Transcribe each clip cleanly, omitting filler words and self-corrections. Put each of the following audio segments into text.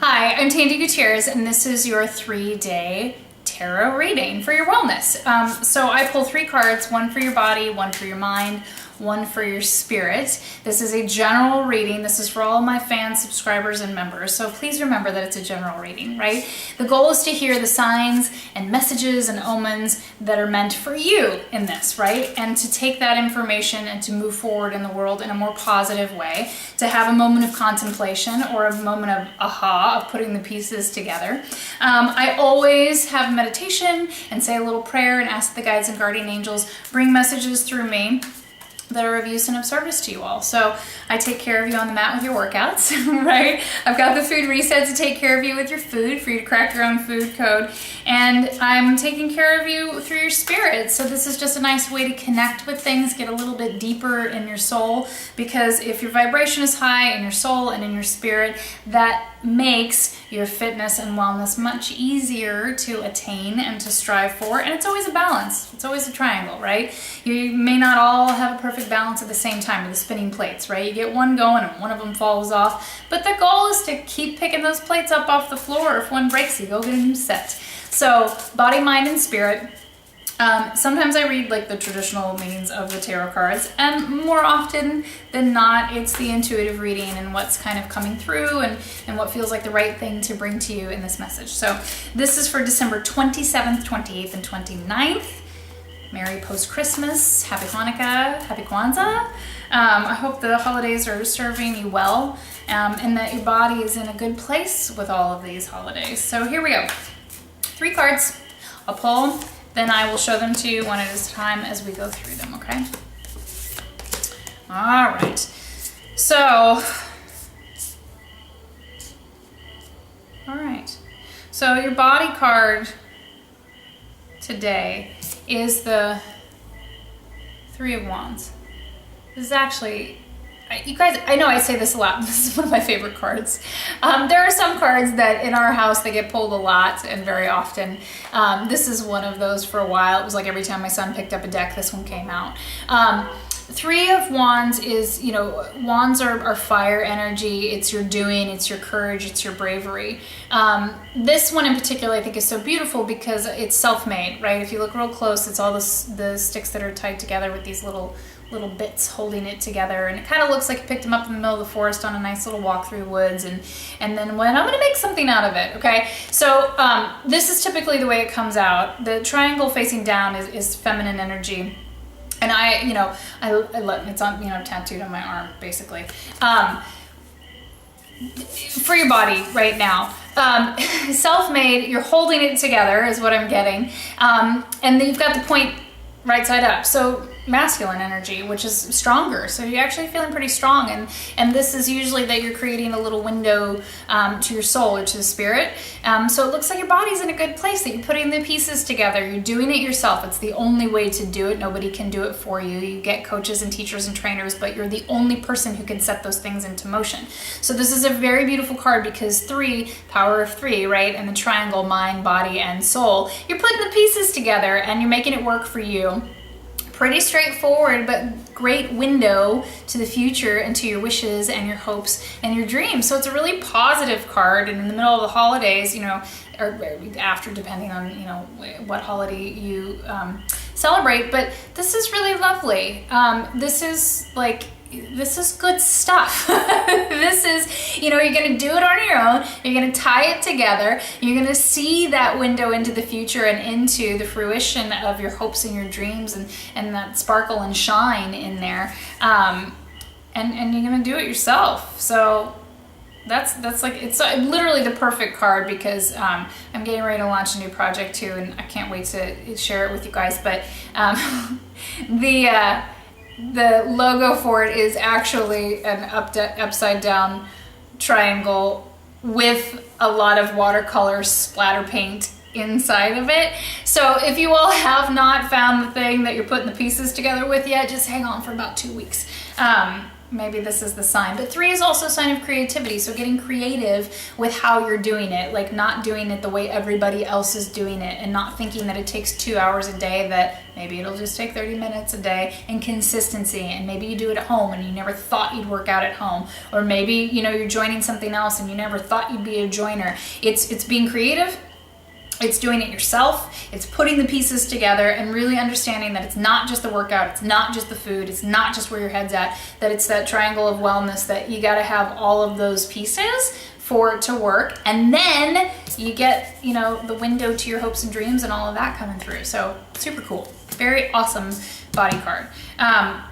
Hi, I'm Tandy Gutierrez, and this is your 3-day tarot reading for your wellness. So I pull 3 cards, one for your body, one for your mind, one for your spirit. This is a general reading. This is for all of my fans, subscribers, and members. So please remember that it's a general reading, right? The goal is to hear the signs and messages and omens that are meant for you in this, right? And to take that information and to move forward in the world in a more positive way, to have a moment of contemplation or a moment of aha, of putting the pieces together. I always have meditation and say a little prayer and ask the guides and guardian angels bring messages through me that are of use and of service to you all. So I take care of you on the mat with your workouts, right? I've got the food reset to take care of you with your food, for you to crack your own food code. And I'm taking care of you through your spirit. So this is just a nice way to connect with things, get a little bit deeper in your soul, because if your vibration is high in your soul and in your spirit, that makes your fitness and wellness much easier to attain and to strive for. And it's always a balance. It's always a triangle, right? You may not all have a perfect balance at the same time with the spinning plates, right? You get one going and one of them falls off. But the goal is to keep picking those plates up off the floor. If one breaks, you go get a new set. So body, mind, and spirit. Sometimes I read like the traditional meanings of the tarot cards, and more often than not, it's the intuitive reading and what's kind of coming through and what feels like the right thing to bring to you in this message. So this is for December 27th, 28th, and 29th. Merry post-Christmas, Happy Hanukkah, Happy Kwanzaa. I hope the holidays are serving you well, and that your body is in a good place with all of these holidays. So here we go. 3 cards. I'll pull. Then I will show them to you one at a time as we go through them, okay? All right. So, your body card today is the 3 of Wands. This is actually, you guys, I know I say this a lot, but this is one of my favorite cards. There are some cards that in our house, they get pulled a lot and very often. This is one of those for a while. It was like every time my son picked up a deck, this one came out. 3 of Wands is, wands are fire energy. It's your doing, it's your courage, it's your bravery. This one in particular I think is so beautiful because it's self-made, right? If you look real close, it's all the sticks that are tied together with these little bits holding it together, and it kind of looks like you picked them up in the middle of the forest on a nice little walk through the woods, and then went, I'm gonna make something out of it, okay? So this is typically the way it comes out. The triangle facing down is feminine energy, and I let it's on, tattooed on my arm basically. For your body right now, self-made, you're holding it together is what I'm getting, and then you've got the point right side up, so masculine energy, which is stronger. So you're actually feeling pretty strong, and this is usually that you're creating a little window to your soul or to the spirit. So it looks like your body's in a good place, that you're putting the pieces together. You're doing it yourself. It's the only way to do it. Nobody can do it for you. You get coaches and teachers and trainers, but you're the only person who can set those things into motion. So this is a very beautiful card because 3, power of 3, right? And the triangle, mind, body, and soul. You're putting the pieces together and you're making it work for you. Pretty straightforward, but great window to the future and to your wishes and your hopes and your dreams. So it's a really positive card, and in the middle of the holidays, or after, depending on, what holiday you celebrate, but this is really lovely. This is good stuff. This is, you're going to do it on your own. You're going to tie it together. You're going to see that window into the future and into the fruition of your hopes and your dreams and that sparkle and shine in there. And you're going to do it yourself. So that's like, it's literally the perfect card because I'm getting ready to launch a new project too, and I can't wait to share it with you guys. But the logo for it is actually an upside down triangle with a lot of watercolor splatter paint inside of it. So if you all have not found the thing that you're putting the pieces together with yet, just hang on for about 2 weeks. maybe this is the sign, but 3 is also a sign of creativity. So getting creative with how you're doing it, like not doing it the way everybody else is doing it, and not thinking that it takes 2 hours a day, that maybe it'll just take 30 minutes a day, and consistency. And maybe you do it at home and you never thought you'd work out at home, or maybe, you know, you're joining something else and you never thought you'd be a joiner. It's being creative. It's doing it yourself. It's putting the pieces together and really understanding that it's not just the workout, it's not just the food, it's not just where your head's at, that it's that triangle of wellness, that you got to have all of those pieces for it to work. And then you get, you know, the window to your hopes and dreams and all of that coming through. So super cool. Very awesome body card.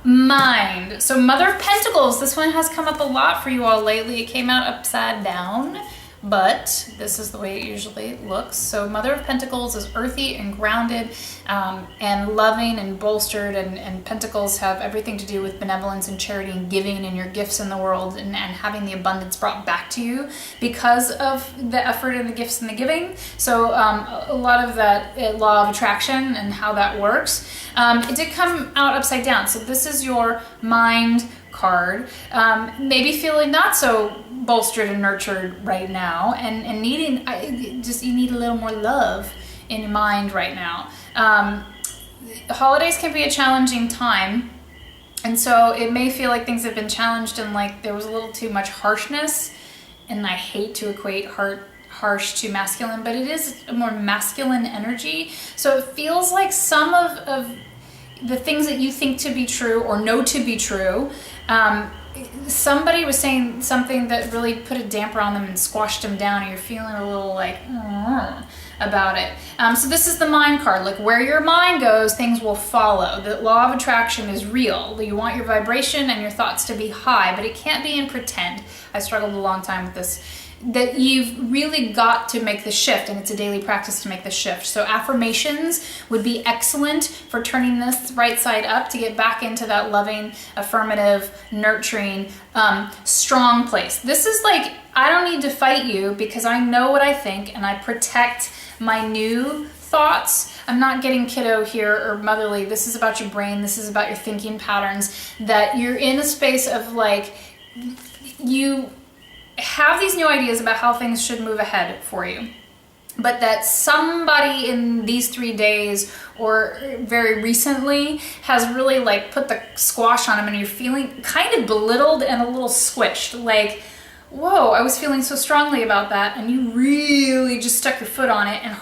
Mind. So Mother of Pentacles. This one has come up a lot for you all lately. It came out upside down, but this is the way it usually looks. So Mother of Pentacles is earthy and grounded, and loving and bolstered, and pentacles have everything to do with benevolence and charity and giving and your gifts in the world, and having the abundance brought back to you because of the effort and the gifts and the giving. So a lot of that law of attraction and how that works. It did come out upside down. So this is your mind card. Maybe feeling not so bolstered and nurtured right now, and needing, you need a little more love in your mind right now. Holidays can be a challenging time, and so it may feel like things have been challenged and like there was a little too much harshness, and I hate to equate harsh to masculine, but it is a more masculine energy. So it feels like some of the things that you think to be true or know to be true, somebody was saying something that really put a damper on them and squashed them down, and you're feeling a little like about it. So this is the mind card. Like, where your mind goes, things will follow. The law of attraction is real. You want your vibration and your thoughts to be high, but it can't be in pretend. I struggled a long time with this. That you've really got to make the shift, and it's a daily practice to make the shift. So affirmations would be excellent for turning this right side up to get back into that loving, affirmative, nurturing, strong place. This is like, I don't need to fight you because I know what I think and I protect my new thoughts. I'm not getting kiddo here or motherly. This is about your brain. This is about your thinking patterns, that you're in a space of like, you have these new ideas about how things should move ahead for you, but that somebody in these 3 days or very recently has really like put the squash on them, and you're feeling kind of belittled and a little squished. Like, whoa, I was feeling so strongly about that, and you really just stuck your foot on it and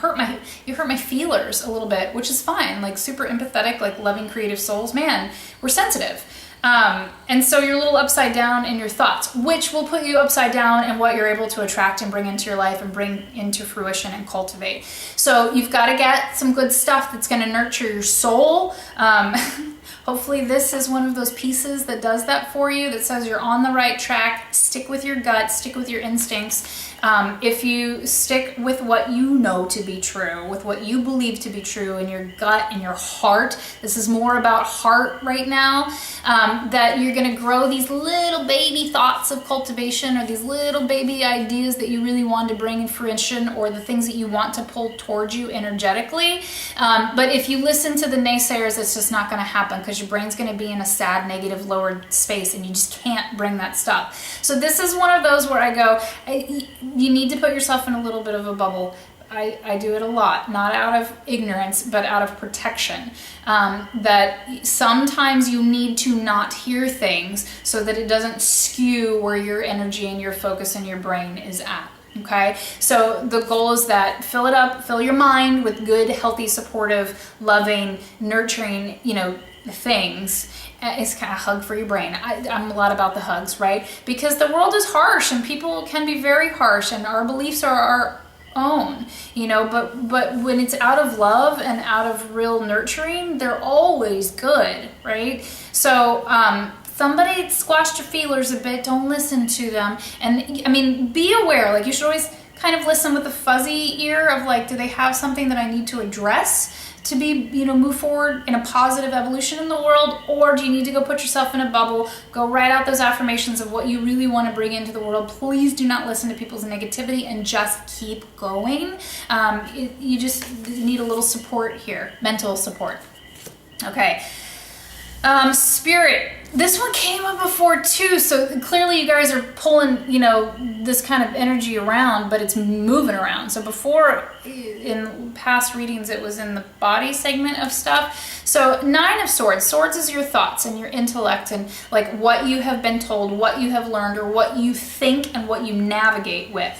you hurt my feelers a little bit, which is fine. Like, super empathetic, like loving creative souls, man, we're sensitive. And so you're a little upside down in your thoughts, which will put you upside down in what you're able to attract and bring into your life and bring into fruition and cultivate. So you've got to get some good stuff that's going to nurture your soul. Hopefully this is one of those pieces that does that for you, that says you're on the right track. Stick with your gut, stick with your instincts. If you stick with what you know to be true, with what you believe to be true in your gut and your heart, this is more about heart right now, that you're going to grow these little baby thoughts of cultivation, or these little baby ideas that you really want to bring in fruition, or the things that you want to pull towards you energetically. But if you listen to the naysayers, it's just not going to happen, because your brain's going to be in a sad, negative, lowered space, and you just can't bring that stuff. So this is one of those where I go, you need to put yourself in a little bit of a bubble. I do it a lot, not out of ignorance, but out of protection. That sometimes you need to not hear things so that it doesn't skew where your energy and your focus and your brain is at. Okay, so the goal is that fill it up, fill your mind with good, healthy, supportive, loving, nurturing, things. It's kind of a hug for your brain. I'm a lot about the hugs, right? Because the world is harsh and people can be very harsh, and our beliefs are our own, but when it's out of love and out of real nurturing, they're always good, right? So, somebody squashed your feelers a bit, don't listen to them. And be aware, like you should always kind of listen with a fuzzy ear of like, do they have something that I need to address to be, move forward in a positive evolution in the world? Or do you need to go put yourself in a bubble, go write out those affirmations of what you really want to bring into the world? Please do not listen to people's negativity and just keep going. You just need a little support here, mental support. Okay. Spirit. This one came up before too, so clearly you guys are pulling, you know, this kind of energy around, but it's moving around. So before, in past readings, it was in the body segment of stuff. So 9 of Swords. Swords is your thoughts and your intellect and like what you have been told, what you have learned, or what you think and what you navigate with.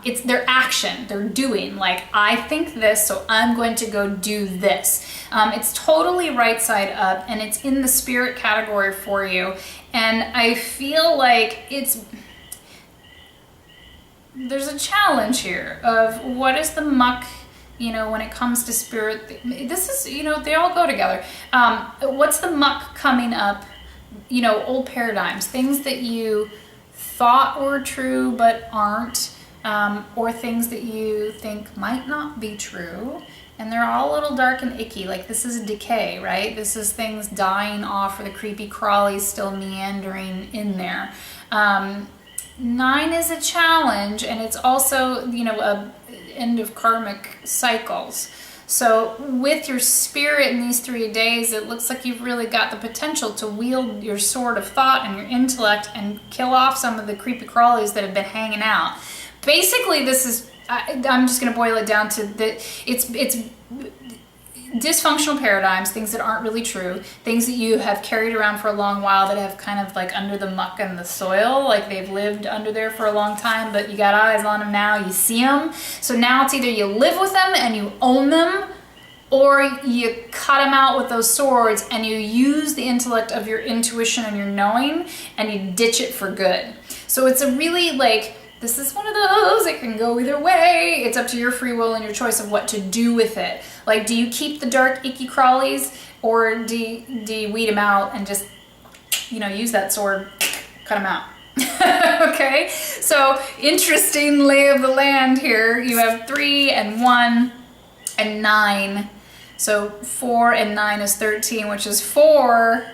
It's their action, they're doing, like, I think this, so I'm going to go do this. It's totally right side up, and it's in the spirit category for you. And I feel like there's a challenge here of what is the muck, you know, when it comes to spirit. This is, you know, they all go together. What's the muck coming up? You know, old paradigms, things that you thought were true but aren't. Or things that you think might not be true, and they're all a little dark and icky. Like, this is a decay, right? This is things dying off, or the creepy crawlies still meandering in there. 9 is a challenge, and it's also, you know, a end of karmic cycles. So with your spirit in these 3 days, it looks like you've really got the potential to wield your sword of thought and your intellect and kill off some of the creepy crawlies that have been hanging out. Basically, this is, I'm just going to boil it down to that it's dysfunctional paradigms, things that aren't really true, things that you have carried around for a long while that have kind of like under the muck and the soil, like they've lived under there for a long time, but you got eyes on them now, you see them. So now it's either you live with them and you own them, or you cut them out with those swords and you use the intellect of your intuition and your knowing and you ditch it for good. So it's a really like, this is one of those, it can go either way. It's up to your free will and your choice of what to do with it. Like, do you keep the dark, icky crawlies, or do you weed them out and just, you know, use that sword, cut them out? Okay, so interesting lay of the land here. You have 3 and 1 and 9. So 4 and 9 is 13, which is 4.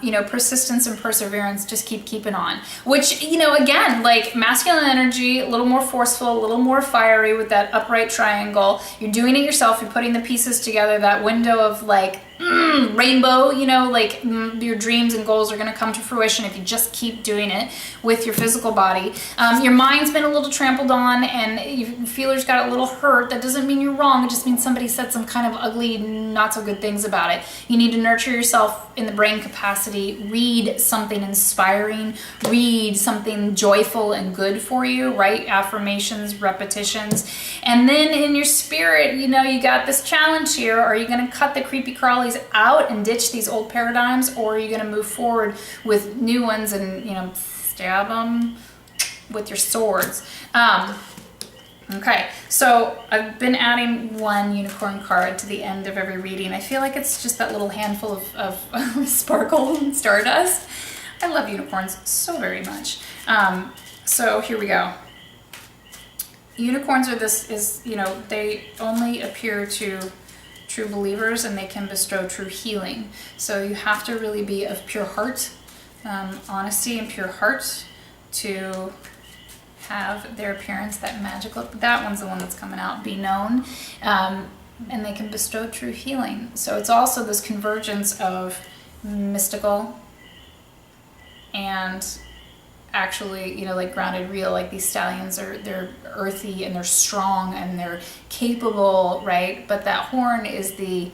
You know, persistence and perseverance, just keep keeping on. Which, you know, again, like masculine energy, a little more forceful, a little more fiery with that upright triangle. You're doing it yourself. You're putting the pieces together. That window of like rainbow, you know, like your dreams and goals are going to come to fruition if you just keep doing it with your physical body. Your mind's been a little trampled on and your feelers got a little hurt. That doesn't mean you're wrong. It just means somebody said some kind of ugly, not so good things about it. You need to nurture yourself in the brain capacity. Read something inspiring. Read something joyful and good for you, right? Affirmations, repetitions. And then in your spirit, you know, you got this challenge here. Are you going to cut the creepy crawlies out and ditch these old paradigms, or are you going to move forward with new ones and, you know, stab them with your swords? Okay, so I've been adding 1 unicorn card to the end of every reading. I feel like it's just that little handful of sparkle and stardust. I love unicorns so very much. So here we go. Unicorns you know, they only appear to true believers, and they can bestow true healing. So you have to really be of pure heart, honesty and pure heart to have their appearance, that magical, that one's the one that's coming out, be known, and they can bestow true healing. So it's also this convergence of mystical and actually, you know, like grounded, real. Like these stallions they're earthy and they're strong and they're capable, right? But that horn is the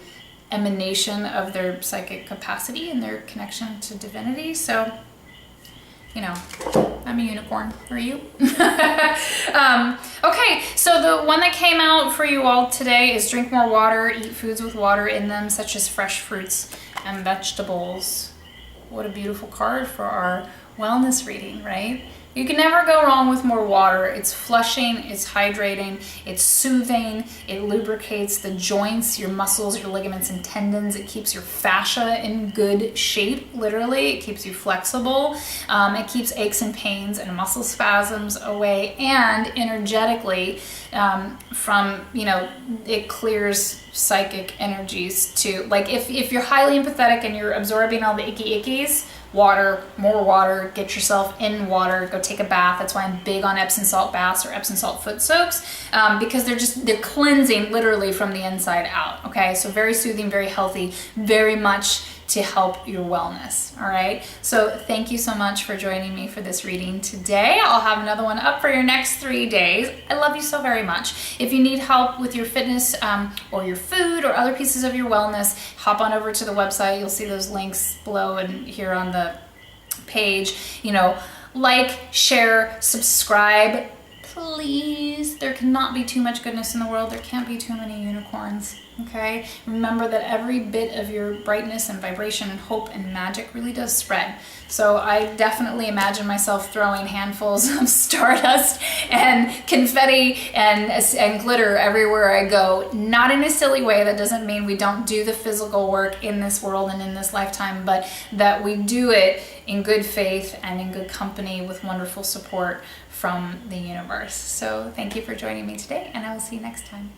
emanation of their psychic capacity and their connection to divinity. So, you know, I'm a unicorn. Are you? Okay, so the one that came out for you all today is drink more water, eat foods with water in them, such as fresh fruits and vegetables. What a beautiful card for our wellness reading, right? You can never go wrong with more water. It's flushing, it's hydrating, it's soothing, it lubricates the joints, your muscles, your ligaments and tendons. It keeps your fascia in good shape, literally. It keeps you flexible. It keeps aches and pains and muscle spasms away, and energetically from, you know, it clears psychic energies too. Like if you're highly empathetic and you're absorbing all the icky ickies, water, more water, get yourself in water, go take a bath. That's why I'm big on Epsom salt baths or Epsom salt foot soaks, because they're cleansing literally from the inside out. Okay, so very soothing, very healthy, very much to help your wellness. All right. So thank you so much for joining me for this reading today. I'll have another one up for your next 3 days. I love you so very much. If you need help with your fitness or your food or other pieces of your wellness, hop on over to the website. You'll see those links below and here on the page. Like, share, subscribe. Please, there cannot be too much goodness in the world. There can't be too many unicorns, okay? Remember that every bit of your brightness and vibration and hope and magic really does spread. So I definitely imagine myself throwing handfuls of stardust and confetti and glitter everywhere I go. Not in a silly way. That doesn't mean we don't do the physical work in this world and in this lifetime, but that we do it in good faith and in good company with wonderful support from the universe. So thank you for joining me today, and I will see you next time.